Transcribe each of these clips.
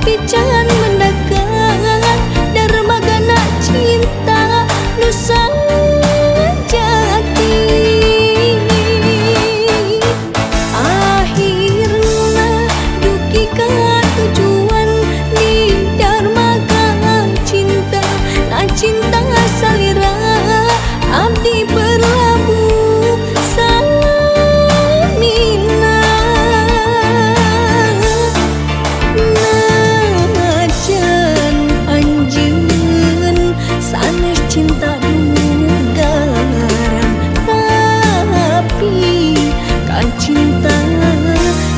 tapi jangan mendekat. Dermagana cinta nu sanjaki, akhirna dugi ka tujuan di dermaga cinta. Na cinta salira abdi berlabuh samina. Najan anjeun sanes cinta dugaran, tapi kan cinta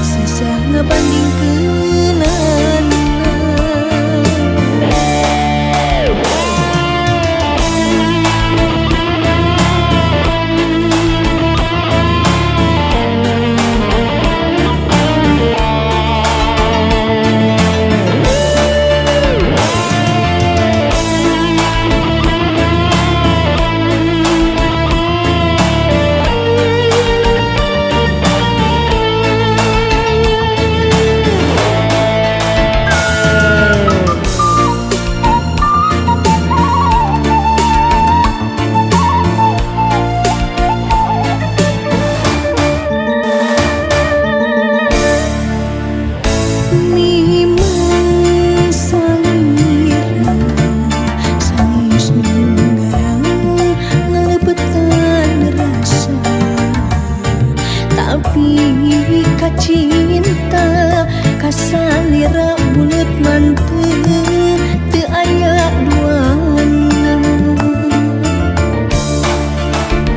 susah ngebandingkeunana. Cinta kasalira bulut manteu teu aya duana.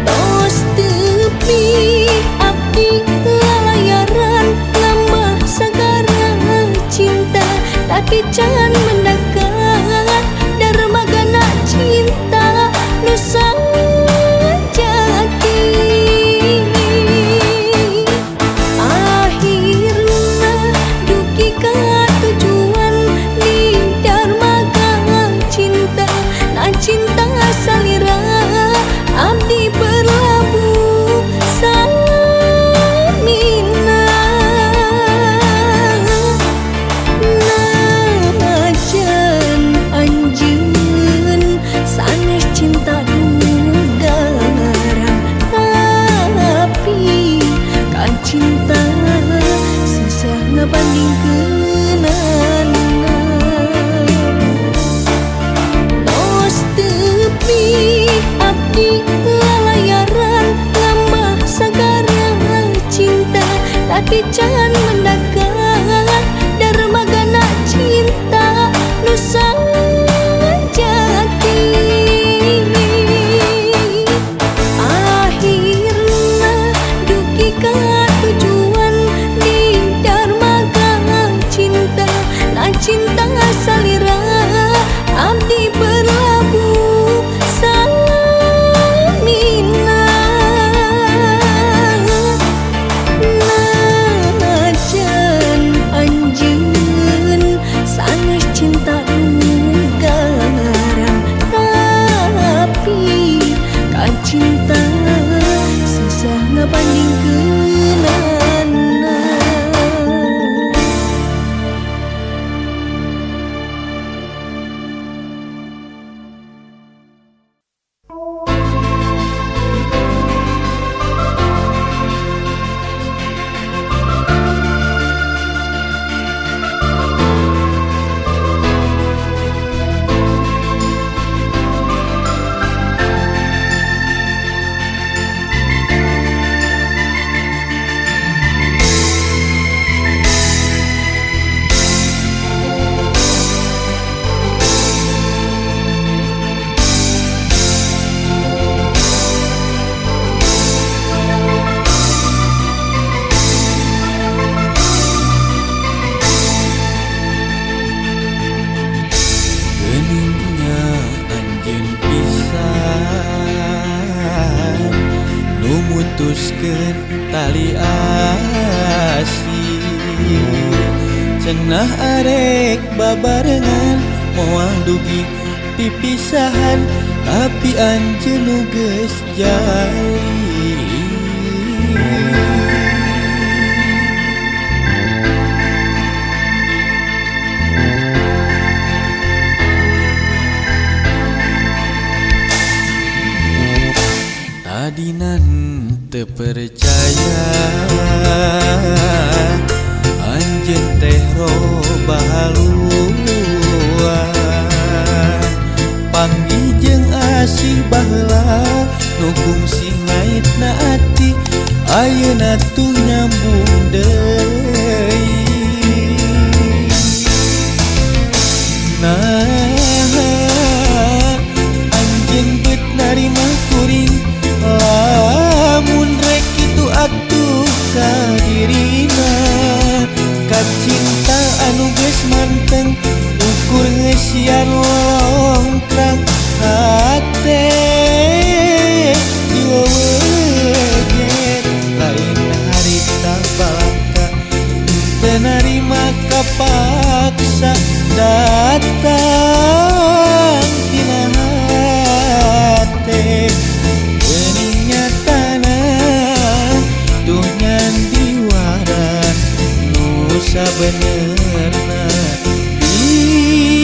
Tos tepi abdi lalayaran lambah sagara cinta, tapi jangan mendekat. Dermagana cinta nu sanjaki, cinta salira abdi berlabuh samina. Najan anjeun sanes cinta dugaran, tapi kan cinta susah ngebandingkeunana. Abdi lalayaran lambah sagara cinta, tapi jangan mendekat. Dermagana cinta nu sanjaki, akhirna dugi ka tujuan di dermaga cinta. Na cinta salira abdi berlabuh samina. Najan anjeun sanes cinta dugaran, tapi kan cinta susah ngebandingkeunana. Mutuskeun tali asih, cenah arek babarengan moal dugi pipisahan, tapi anjeun nu geus jali. Tadinan teu percaya anjeun teh roba haluan panggih jeung asih baheula nu kungsi ngaitna ati ayeuna tuh nyambung deui. Nah anjeun beut narima kuring lamun rek kitu atuh ka dirina ka cinta anu geus manteng ukur ngeusian longkrang hate diweweget lain harita balaka teu narima kapaksa datang tina hate geuning nyatana tuh nyan diwaran nu sabenerna direkayasa.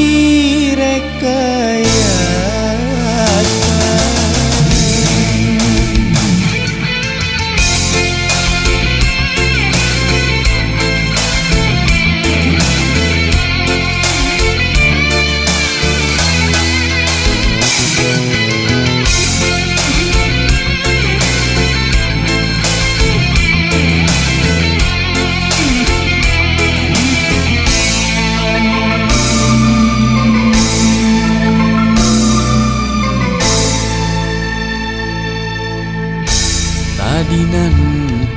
Tadinan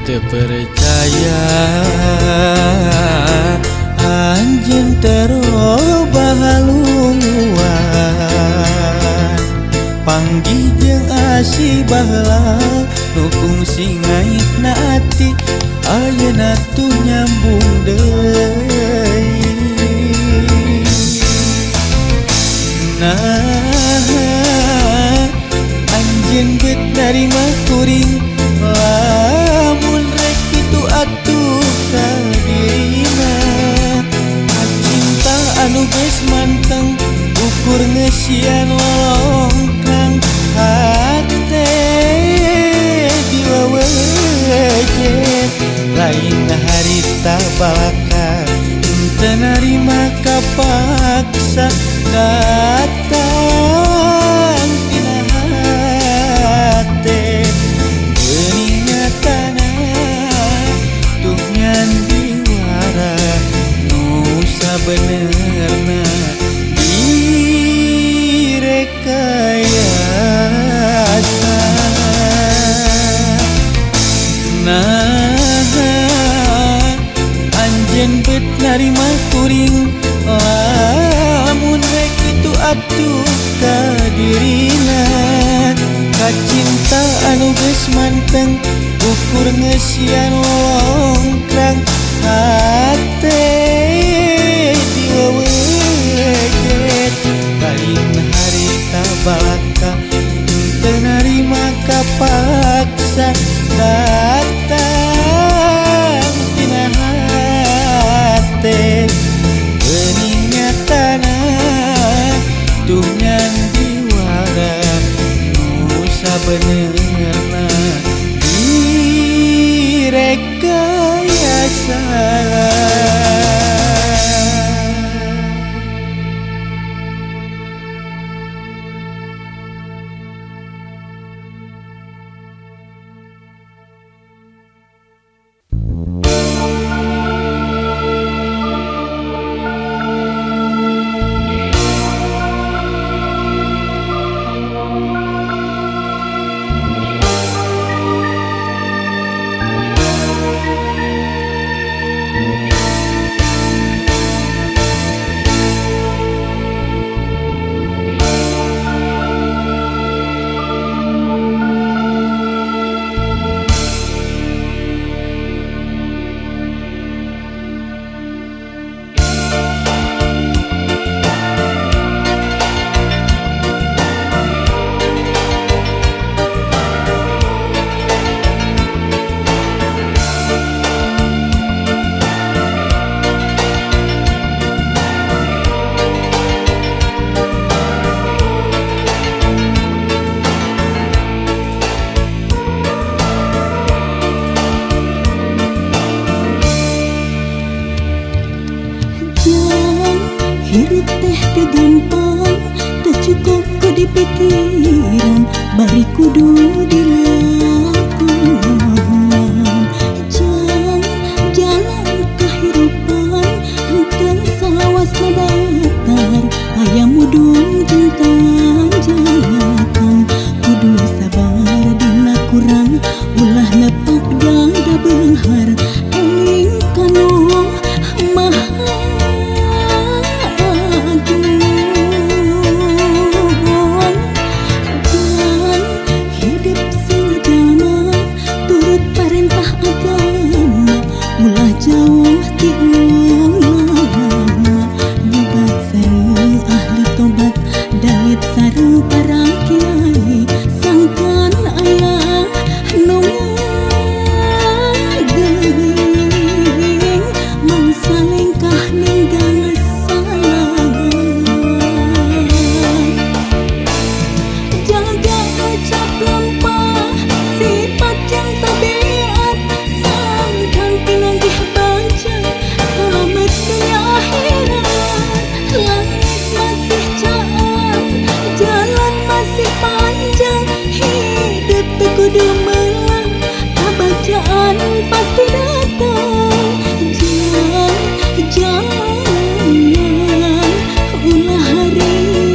teu percaya anjeun teh roba haluan panggih jeung asih baheula nu kungsi ngaitna ati ayeuna tuh nyambung deui. Nah anjeun beut narima kuring lamun rek kitu atuh ka dirina ka cinta anu geus manteng ukur ngeusian lolongkrang hate diweweget lain harita balaka teu narima kapaksa datang tina hate geuning nyatana tuh nyan diwara nu sabenerna direkayasa. Nah anjeun beut narima kuring lamun rek kitu atuh ka dirina ka cinta anu geus manteng ukur ngeusian longkrang hate diweweget lain harita balaka teu narima kapaksa datang tina hate geuning nyatana tuh nyan diwara nu sabenerna direkayasa. bari kudu dilakukan. Jang jalan kehidupan henteu salawasna datar, aya mudung jeung tanjakan. Kudu sabar dina kurang, ulah nepak dada beunghar, eling kanu maha jauh ti ulama, nyobat sareng ahli tobat, dalit sareng para kiai, sangkan aya nu ngageuing, mangsa lengkah ninggal salah. Jaga ucap lempah, sifat yang tabiat, sangkan pinanggih baca, selamat dunia akhirat. Langit masih caang, jalan masih panjang, hidup teu kudu melang, kabacaan pasti datang. Jangan ulah hariwang.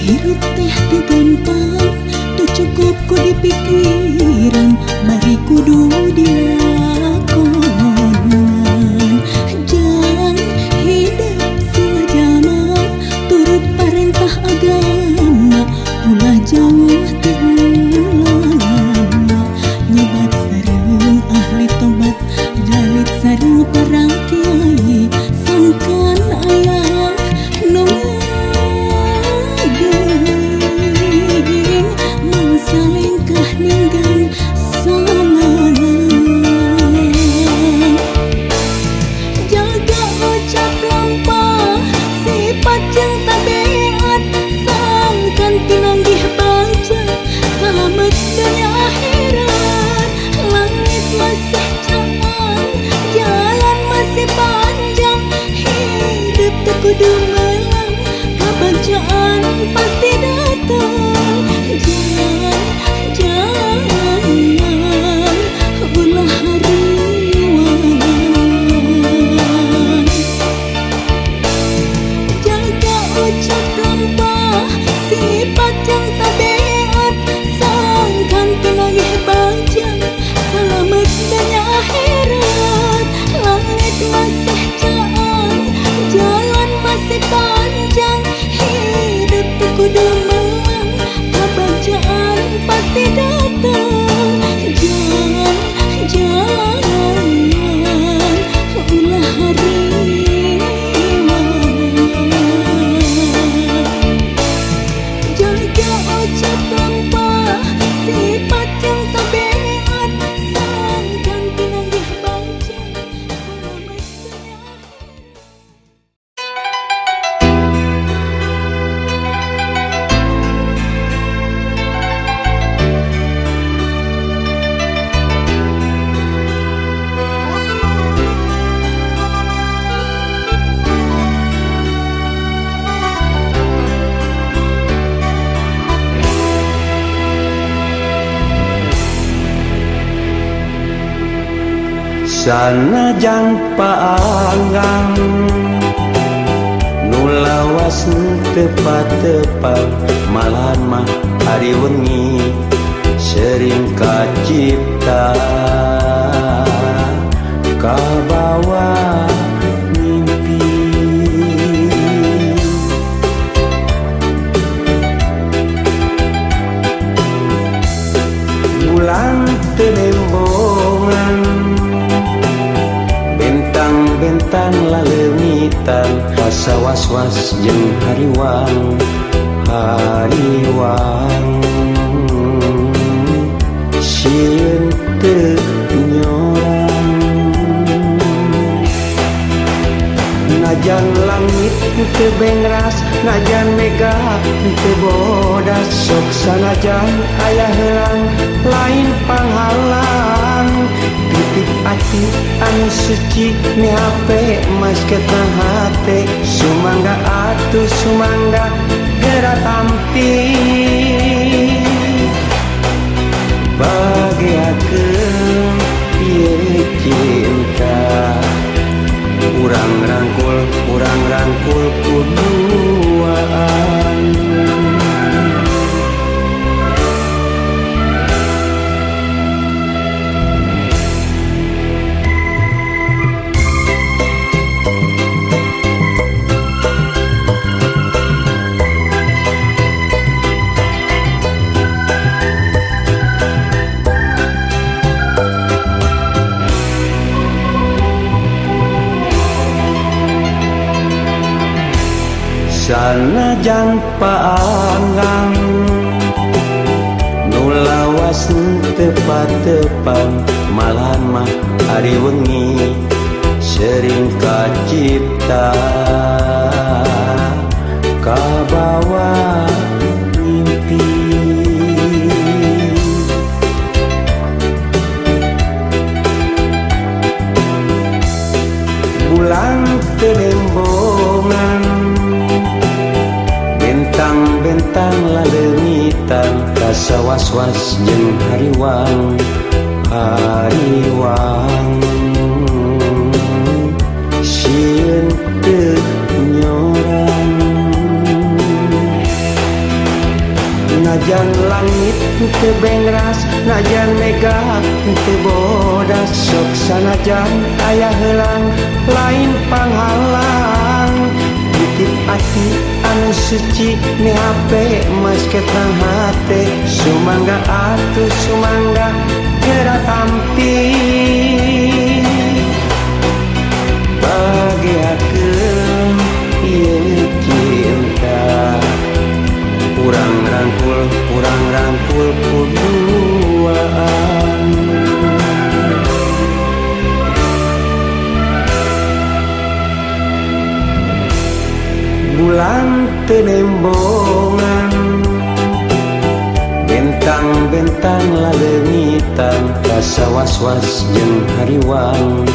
Hirup teh teu gampang, teu cukup ku dipikiran, bari kudu dilakonan. Jang hidup silajana, turut parentah agama, ulah jauh ti ulama, nyobat sareng ahli tobat, dalit sareng para kiai, sangkan aya nu mangsa lengkah ninggal salah. Jaga ucap lampah, sifat jeung tabiat, sangkan pinanggih baca, selamat dunia akhirat. Langit masih caang, jalan masih panjang, hidup teu kudu melang, kabacaan pasti datang. Jangan ulah hariwang. Jaga ucap lampah, sifat yang tabiat, sangkan pinanggih baca, selamat dunia akhirat. Langit masih caang, jalan masih panjang, hidup teu kudu melang, kabacaan pasti datang. Jangan ulah hariwang. Jaga ucap lampah, sifat yang tabiat, sangkan pinanggih baca, selamat dunia Sanajan paangan nu lawas tepat-tepat malahan mah hari wengi sering kacipta kabawa mimpi bulan tenembongan bentang-bentang lalemitan rasa was-was jeung hariwang sieun teu nyorang najan langit teu bengras najan mega teu bodas sok sanajan aya heurang lain panghalang titip ati anu suci mihape masketna hate sumangga atuh sumangga gera tampi bagiakeun ieu cinta urang rangkul kuduaan sanajan paanggang nu lawas tepat-tepat malahan mah hari wengi sering kacipta kabawa mimpi bulan tenembongan bentang lalemitan rasa was-was jeung hariwang sieun teu nyorang najan langit teu bengras najan mega teu bodas sok sanajan aya heulang lain panghalang titip ati anu suci mihape masketna hate sumangga atuh sumangga gera tampi bagiakeun ieu cinta urang rangkul kuduaan bulan tenembongan bentang-bentang lalemitan rasa was-was jeung hariwang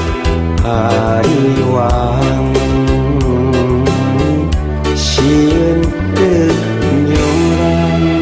sieun teu nyorang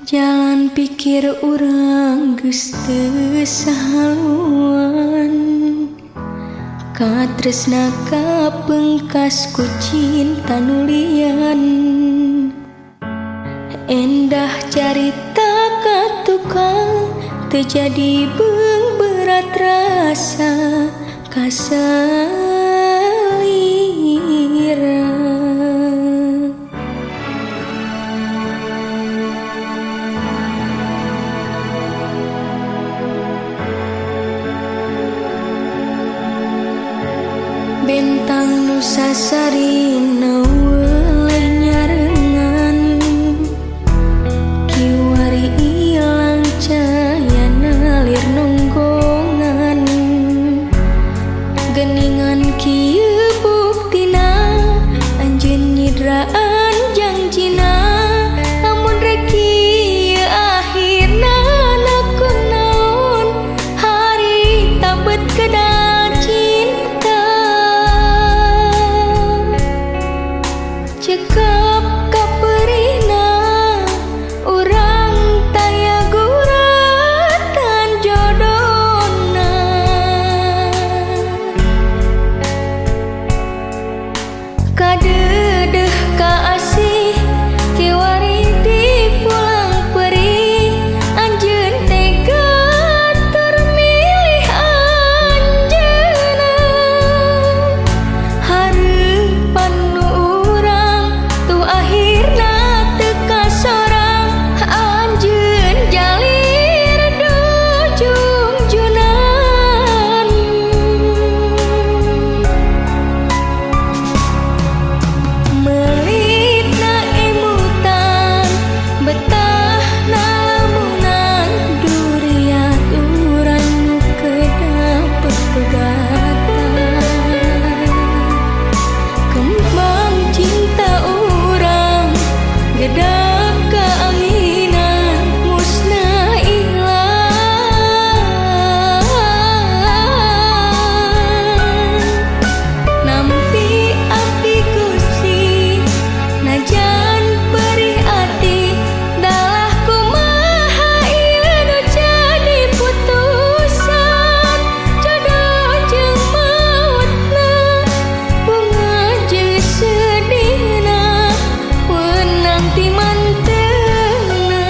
jalan pikir urang geus teu sahaluan katresna kapengkas ku cinta nu lian endah carita katukang teu jadi beung berat rasa kasalira bentang nusa Sasarina weleh nyarengan kiwari ilang cayana lir nonggongan geningan kieu buktina anjeun nyidraan janjina lamun rek kieu akhirna nakunaon hari tabet kedah cinta cekap kaperina urang taya guratan jodona kadedeh kaasih kiwari dipulang perih anjeun tega termilih anjeunna hareupan nu urang tu akhirna teu kasorang anjeun jalir dujung-junan melitna imutan betahna lamunan duriat urang nu kedah pepegatan kembang cinta urang gedak keanginan musnah ilang nampi abdi Gusti najan perih ati dalah kumaha ieu nu jadi putusan jodoh jeung mautna bunga jeung sedihna weunang ti manteungna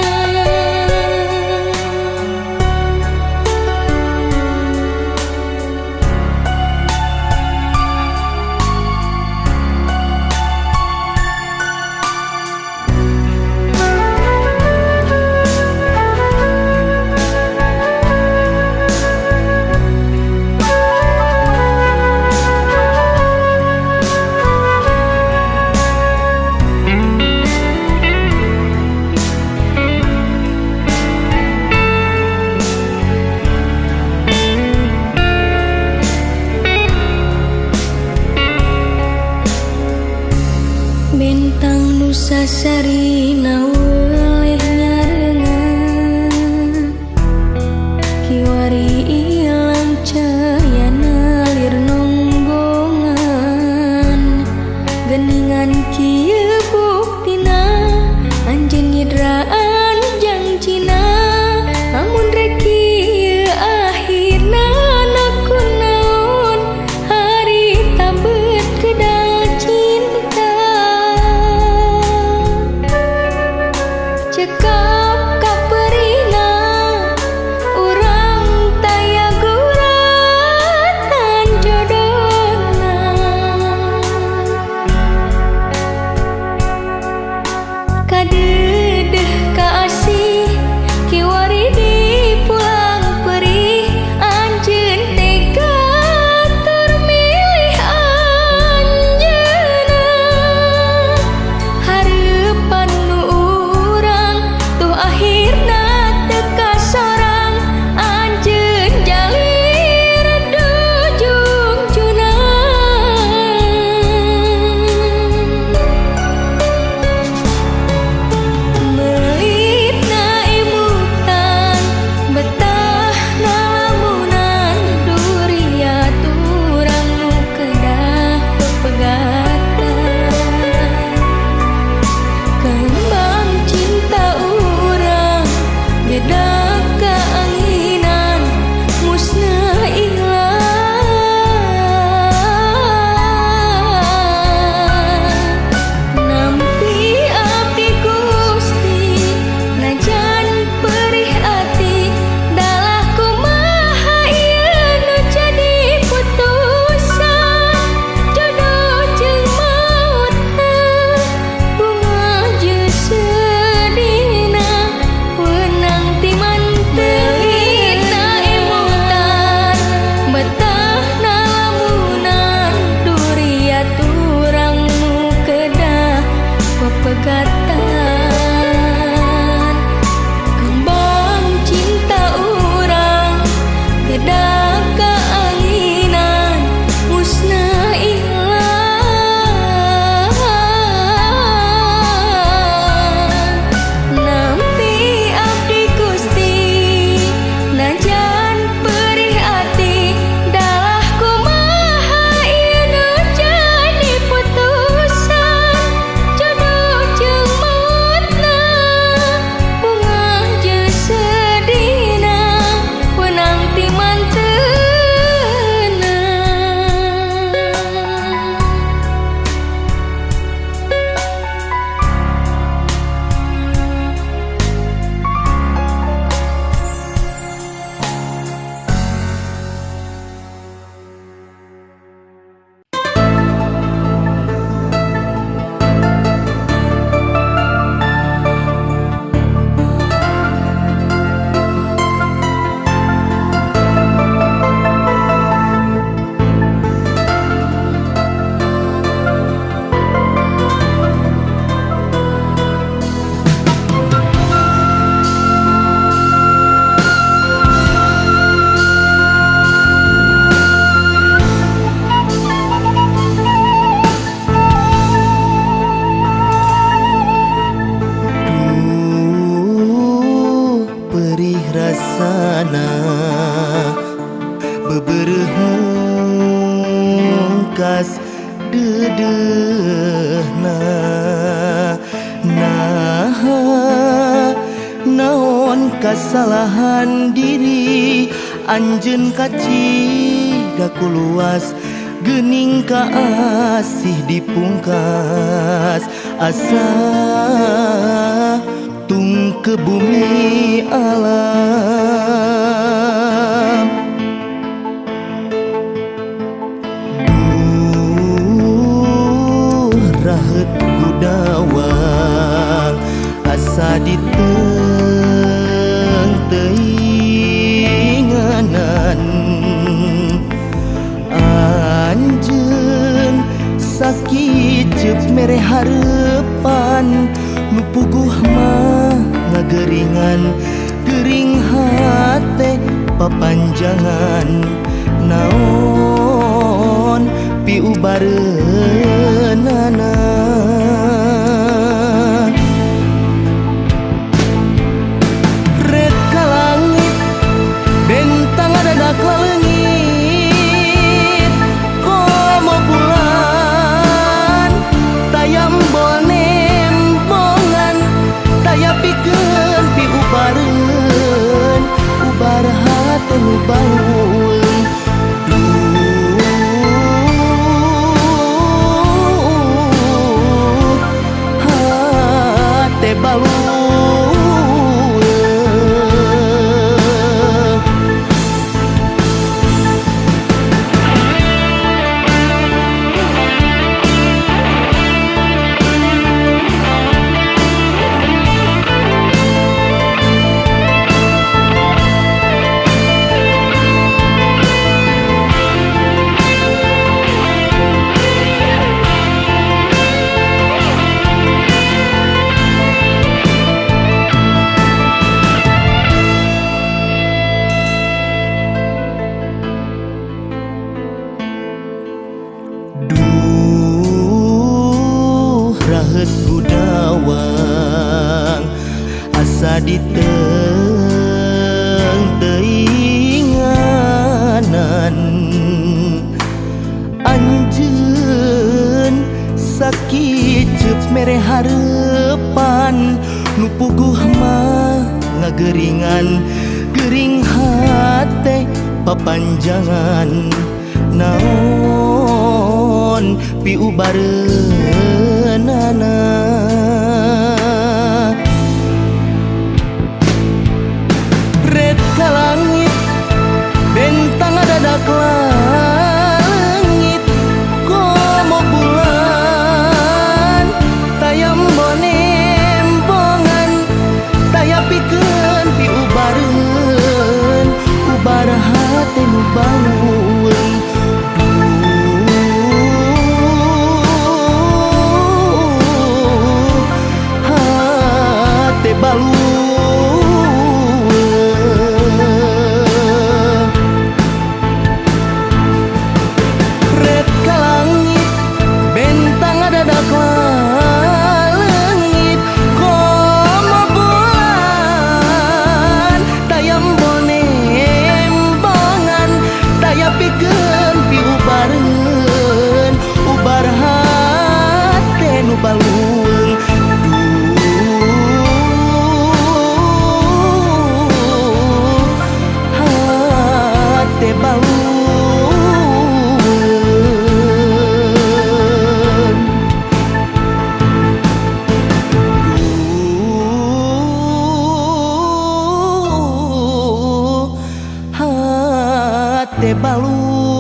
bentang nu sasarina weleh nyarengan kiwari ilang cayana lir nonggongan geningan kieu buktina anjeun nyidraan janjina lamun rek kieu akhirna nakunaon hari tabet kedah cinta gurih rasana bebereuh mungkas deudeuhna naon kasalahan diri anjeun kacida kuluas geuning ka asih dipungkas asa tung ke bumi alam rahet gudawang asa diteng teinganan anjeun sakit cep mere harepan nu puguh mah ngageringan gering hate papanjangan naon piubareunana red ka langit bentang adadak leungit komo bulan tayam bonembongan taya pikeun piubareun ubar hate nu baeung rahet gudawang asa diteng teinganan anjeun sakit cep mere harepan nu puguh mah ngageringan gering hate papanjangan naon piubareunana red ka langit bentang adadak langit komo bulan tayam bonembongan taya pikeun piubareun ubar hate nu baeung red ka langit bentang adadak leungit komo bulan tayam bonembongan taya pikeun piubareun ubar hate nu baluung hate baluung hate baluung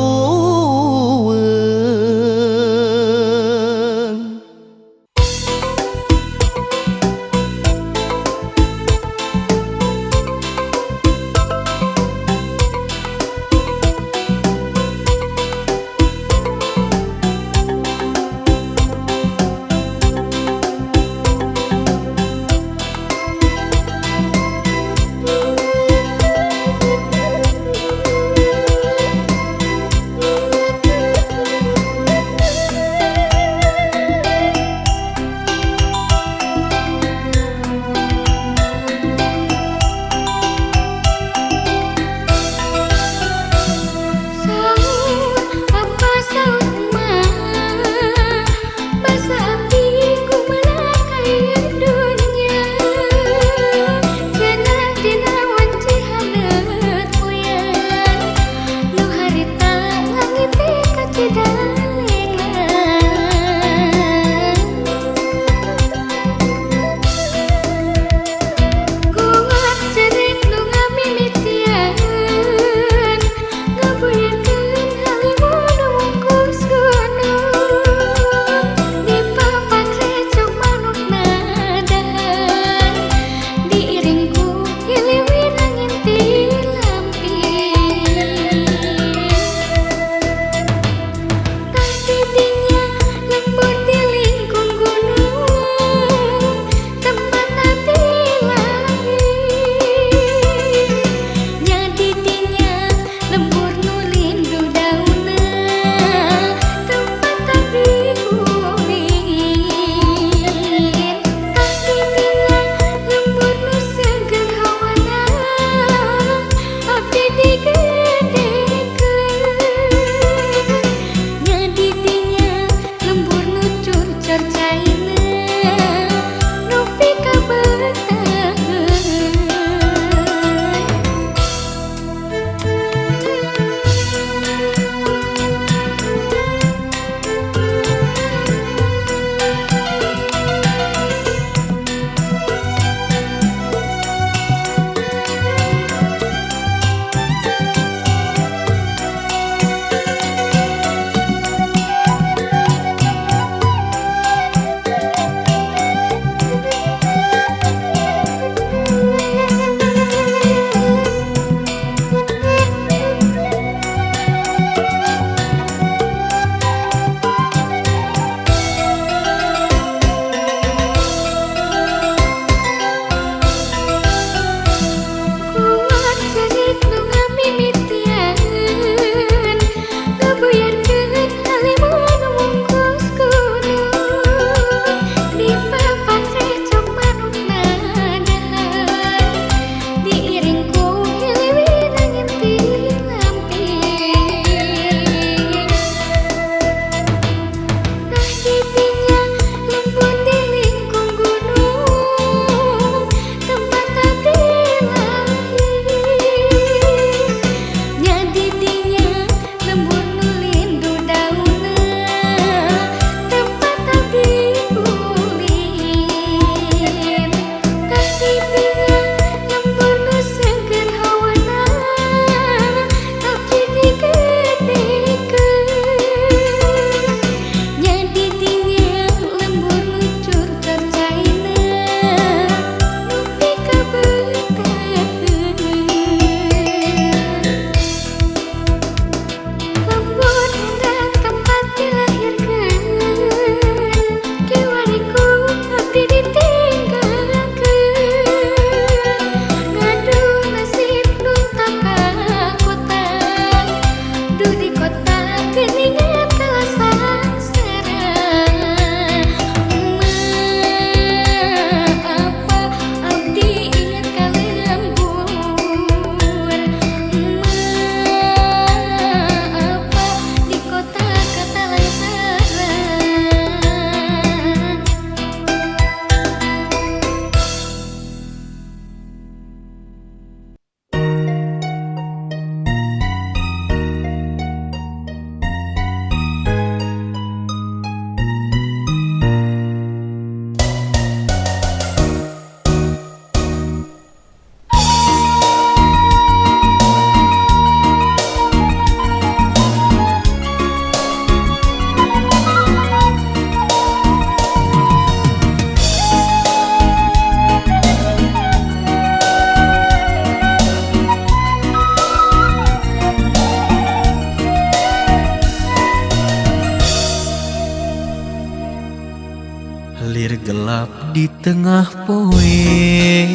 di tengah poe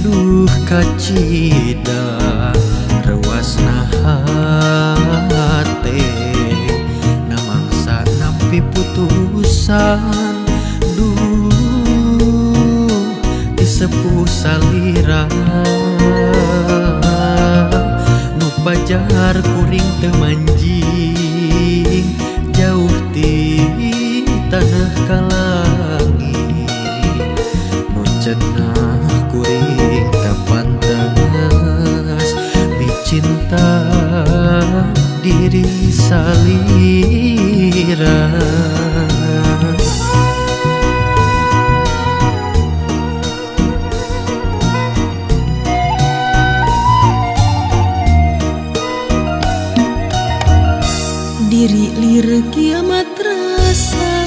duh kacida rewasna hate namangsa nampi putusan duh disepuh salira nu pajar kuring teu manjing jauh ti tanah kalangit nu cenah kuring teu pantes dicinta diri salira. Diri lir kiamat rasa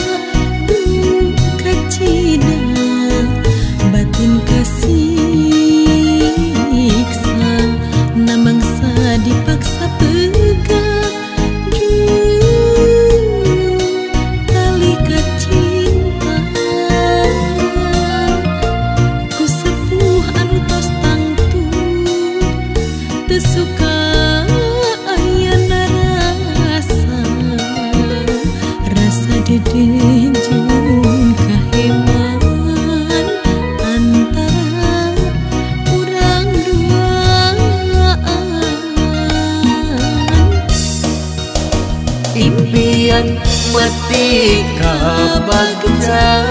duka cida batin kasiksa namangsa dipaksa pegang tali kacinta ku sepuh anu tos tangtu teu suka dedenjung kaheman antara urang duaan impian mati kabagja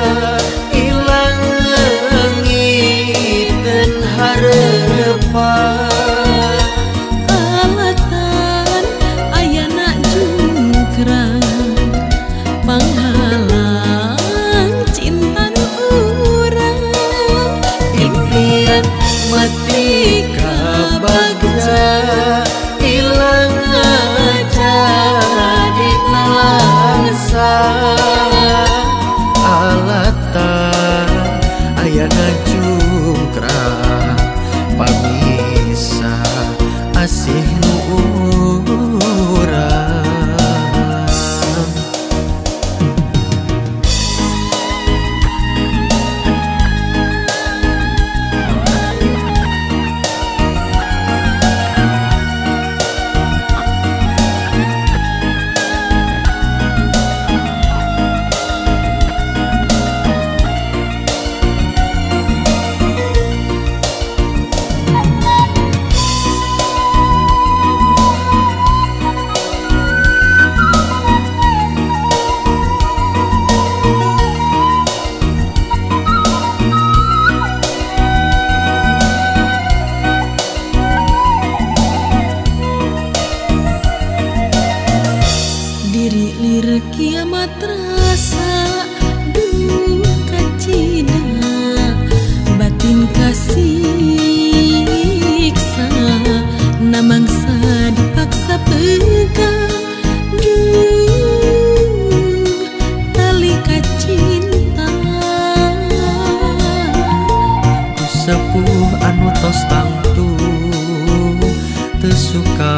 ilang leungit dan harapan alatan ayana jungkrang panghalang cinta nu urang impian mati kabagja ilang jadi nalangsa alatan ayana jungkrang pamisah asih nu urang. diri lir kiamat rasa duka cida batin kasiksa namangsa dipaksa pegang tali kacinta ku sepuh anu tos tangtu teu suka